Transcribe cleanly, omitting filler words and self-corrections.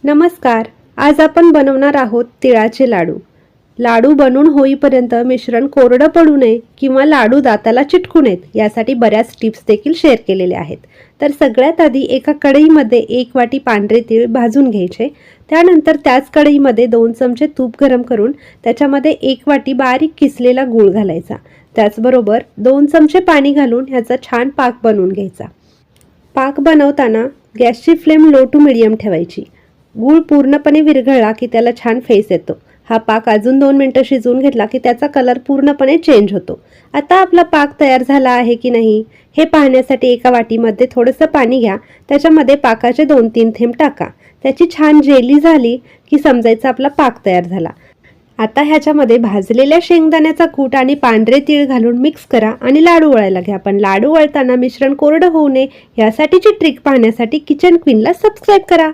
नमस्कार. आज आपण बनवणार आहोत तिळाचे लाडू. लाडू बनवून होईपर्यंत मिश्रण कोरडं पडू नये किंवा लाडू दाताला चिटकू नयेत यासाठी बऱ्याच टिप्स देखील शेअर केलेल्या आहेत. तर सगळ्यात आधी एका कढईमध्ये 1 वाटी पांढरे तीळ भाजून घ्यायचे. त्यानंतर त्याच कढईमध्ये 2 चमचे तूप गरम करून त्याच्यामध्ये 1 वाटी बारीक किसलेला गूळ घालायचा. त्याचबरोबर 2 चमचे पाणी घालून ह्याचा छान पाक बनवून घ्यायचा. पाक बनवताना गॅसची फ्लेम लो टू मिडियम ठेवायची. गूळ पूर्णपणे विरघळला की त्याला छान फेस येतो. हा पाक अजून 2 मिनिटं शिजवून घेतला की त्याचा कलर पूर्णपणे चेंज होतो. आता आपला पाक तयार झाला आहे की नाही हे पाहण्यासाठी एका वाटीमध्ये थोडंसं पाणी घ्या. त्याच्यामध्ये पाकाचे 2-3 थेंब टाका. त्याची छान जेली झाली की समजायचं आपला पाक तयार झाला. आता ह्याच्यामध्ये भाजलेल्या शेंगदाण्याचा कूट आणि पांढरे तीळ घालून मिक्स करा आणि लाडू वळायला घ्या. पण लाडू वळताना मिश्रण कोरडं होऊ नये यासाठीची ट्रिक पाहण्यासाठी किचन क्वीनला सबस्क्राईब करा.